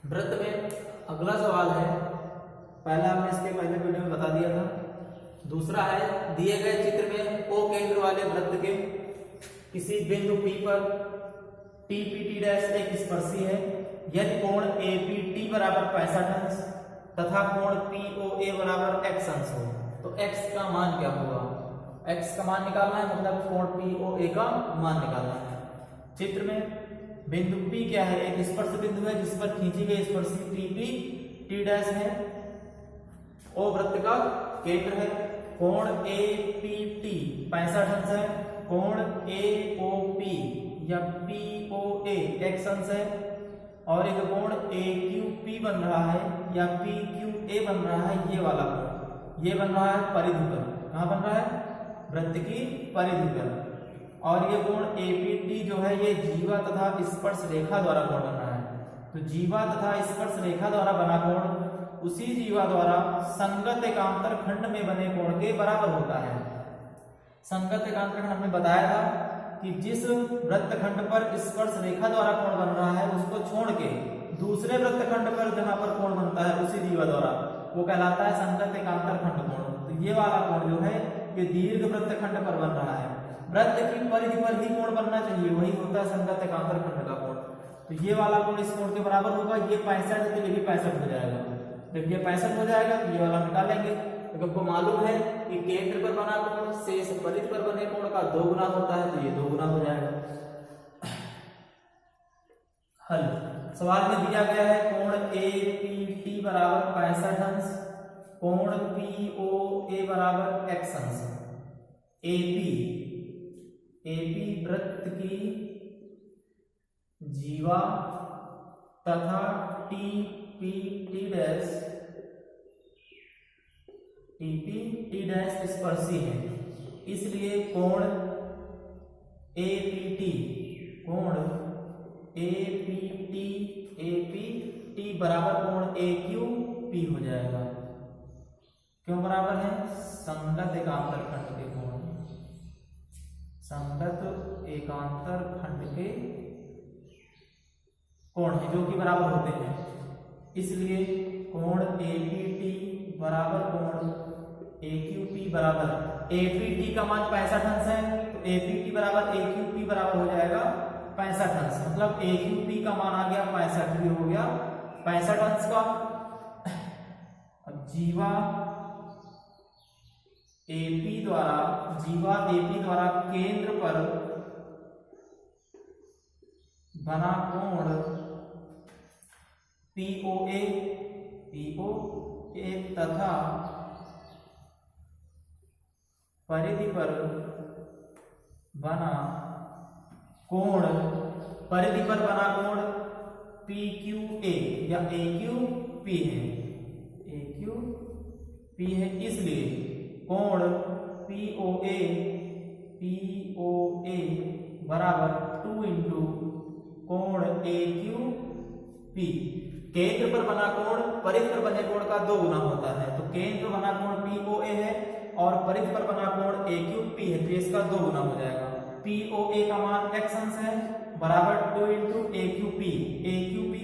वृत्त में अगला सवाल है, पहला हमने इसके पहले वीडियो में बता दिया था। दूसरा है, दिए गए चित्र में ओ केंद्र वाले वृत्त के किसी बिंदु P पर TPT डैश एक स्पर्शी है यदि कोण APT बराबर 65 अंश तथा कोण POA बराबर x अंश हो तो x का मान क्या होगा। x का मान निकालना है, मतलब कोण POA का मान निकालना है। चित्र में बिंदु P क्या है, एक स्पर्श बिंदु है जिस पर खींची गई स्पर्शी TPT डैश है। O वृत्त का केंद्र है। कोण APT 65 अंश है। कोण AOP या POA x अंश है और एक कोण AQP बन रहा है या PQA बन रहा है। ये वाला कोण ये बन रहा है परिधि पर। कहाँ बन रहा है? वृत्त की परिधि पर। और ये कोण APT जो है ये जीवा तथा स्पर्श रेखा द्वारा कोण बन रहा है। तो जीवा तथा स्पर्श रेखा द्वारा बना कोण उसी जीवा द्वारा संगत एकांतर खंड में बने कोण के बराबर होता है। संगत एकांतर खंड हमने बताया था कि जिस वृत्तखंड पर स्पर्श रेखा द्वारा कोण बन रहा है उसको छोड़ के दूसरे वृत्तखंड पर जहां पर कोण बनता है उसी जीवा द्वारा वो कहलाता है संगत एकांतर खंड कोण। तो ये वाला कोण जो है ये दीर्घ वृत्तखंड पर बन रहा है। वृत्त की परिधि पर ही कोण बनना चाहिए, वही होता है संगत एकांतर खंड का कोण। तो ये वाला कोण इस कोण के बराबर होगा। ये 65 है तो ये भी 65 हो जाएगा। जब ये 65 हो जाएगा तो ये वाला निकालेंगे। तो आपको मालूम है कि केंद्र पर बना कोण शेष परिधि पर बने कोण का 2 गुना होता है, तो ये 2 गुना हो जाएगा। हल सवाल में दिया गया है कोण APT बराबर 65 अंश, कोण POA बराबर x अंश। AP वृत्त की जीवा तथा TPT डैश स्पर्शी है, इसलिए कोण APT बराबर कोण AQP हो जाएगा। क्यों बराबर है? संगत एकांतर खंड के कोण, संगत एकांतर खंड के कोण है जो कि बराबर होते हैं। इसलिए कोण APT बराबर कोण AQP बराबर APT का मान 65 अंश है तो APT बराबर AQP बराबर हो जाएगा 65 अंश। मतलब AQP का मान आ गया 65, ये हो गया 65 अंश का। अब जीवा AP द्वारा केंद्र पर बना कोण POA तथा परिधि पर बना कोण PQA या AQP है। इसलिए कोण POA बराबर 2 इंटू कोण AQP। केंद्र पर बना कोण परिधि पर बने कोण का 2 गुना होता है। तो केंद्र बना कोण POA है और परिधि पर बना कोण AQP है, तो इसका 2 गुना हो जाएगा। POA का मान x अंश है बराबर 2 इंटू AQP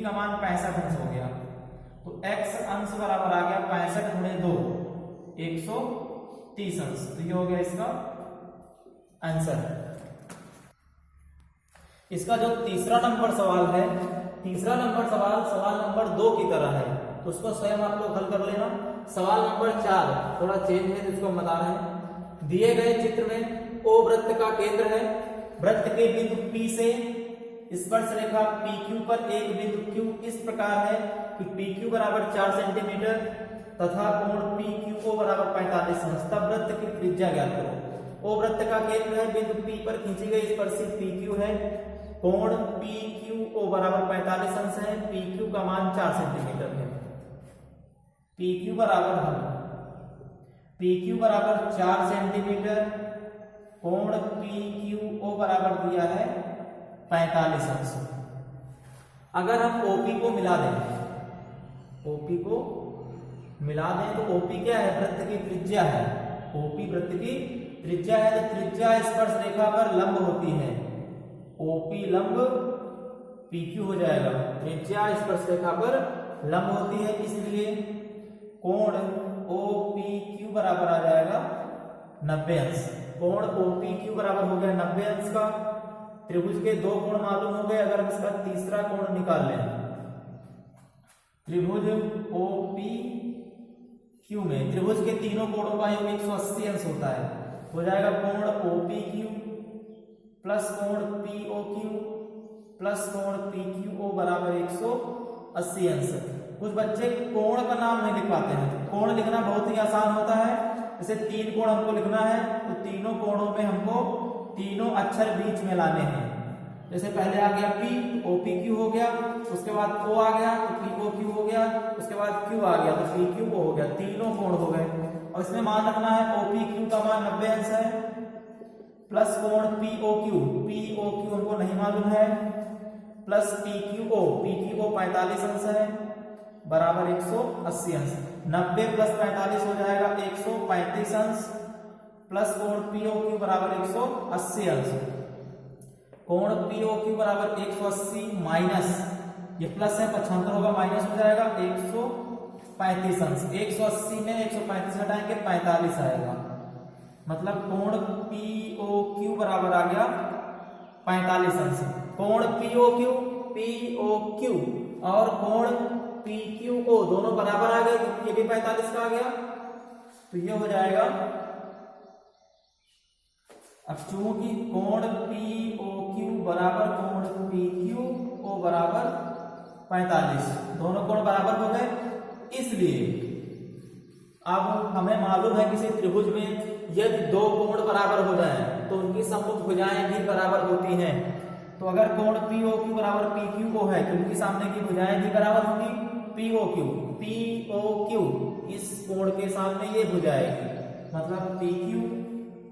का मान 65 अंश हो गया। तो x अंश बराबर आ गया 65 गुणे 2 130 अंश। तो ये हो गया इसका आंसर। इसका जो तीसरा नंबर सवाल है, तीसरा नंबर सवाल नंबर 2 की तरह है, तो उसको स्वयं आप लोग हल कर लेना। सवाल नंबर 4 थोड़ा चेंज है जिसको हम बता रहे हैं। दिए गए चित्र में O वृत्त का केंद्र है। वृत्त के बिंदु P से स्पर्श रेखा PQ पर एक बिंदु Q इस प्रकार है कि PQ बराबर 4 सेंटीमीटर तथा कोण PQO बराबर 45 अंश। तब वृत्त की त्रिज्या ज्ञात करो। O वृत्त का केंद्र है, बिंदु P पर खींची गई स्पर्शी PQ है। कोण PQO बराबर 45 अंश है। PQ का मान 4 सेंटीमीटर है। PQ बराबर 4 सेंटीमीटर, कोण PQO बराबर दिया है 45 अंश। अगर हम OP को मिला दें तो OP क्या है? वृत्त की त्रिज्या है। OP वृत्त की त्रिज्या है तो त्रिज्या स्पर्श रेखा पर लंब होती है। OP लंब PQ हो जाएगा। त्रिज्या स्पर्शरेखा पर लंब होती है, इसलिए कोण OPQ बराबर आ जाएगा 90 अंश। कोण OPQ बराबर हो गया 90 अंश का। त्रिभुज के दो कोण मालूम हो गए, अगर हम इसका तीसरा कोण निकाल लें, त्रिभुज OPQ में त्रिभुज के तीनों कोणों का योग 180 अंश होता है, हो जाएगा कोण OPQ प्लस कोण POQ प्लस कोण PQO बराबर 180 अंश। कुछ बच्चे कोण का नाम नहीं लिख पाते हैं। कोण लिखना बहुत ही आसान होता है। जैसे तीन कोण हमको लिखना है तो तीनों कोणों में हमको तीनों अक्षर बीच में लाने हैं। जैसे पहले आ गया P, OPQ हो गया, उसके बाद O आ गया तो POQ हो गया, उसके बाद Q आ गया तो PQO हो गया, तीनों कोण हो गए। और इसमें मान रखना है OPQ का मान 90 अंश है, प्लस कोण POQ हमको नहीं मालूम है, प्लस PQO 45 अंश है, बराबर 180 अंश। 90 प्लस 45 हो जाएगा 135 अंश, प्लस कोण POQ बराबर 180 अंश। कोण POQ बराबर 180 माइनस, ये प्लस है 75 होगा, माइनस हो जाएगा 135 अंश। 180 में 135 हटाएंगे 45 आएगा, मतलब कोण POQ बराबर आ गया 45 अंश। कोण POQ और कोण PQO दोनों बराबर आ गए, ये भी 45 का आ गया, तो ये हो जाएगा। अब चूंकि कोण POQ बराबर कोण PQO बराबर 45, दोनों कोण बराबर हो गए, इसलिए अब हमें मालूम है किसी त्रिभुज में यदि दो कोण बराबर हो जाए तो उनकी सम्मुख भुजाएं भी बराबर होती हैं। तो अगर कोण POQ बराबर PQO है तो उनकी सामने की भुजाएं भी बराबर होंगी। POQ इस कोण के सामने ये भुजा आएगी, मतलब PQ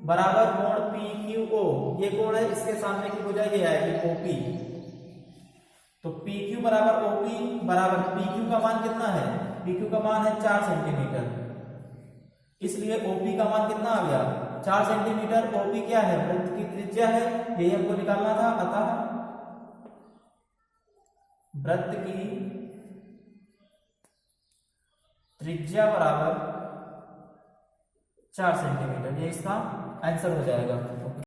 बराबर कोण PQO, ये कोण है, इसके सामने की भुजा ये आएगी OP। तो PQ बराबर OP बराबर PQ का मान कितना है? PQ का मान है 4 सेंटीमीटर, इसलिए OP का मान कितना आ गया 4 सेंटीमीटर। OP क्या है? वृत्त की त्रिज्या है, यही हमको निकालना था। अतः वृत्त की त्रिज्या बराबर 4 सेंटीमीटर, ये इसका आंसर हो जाएगा।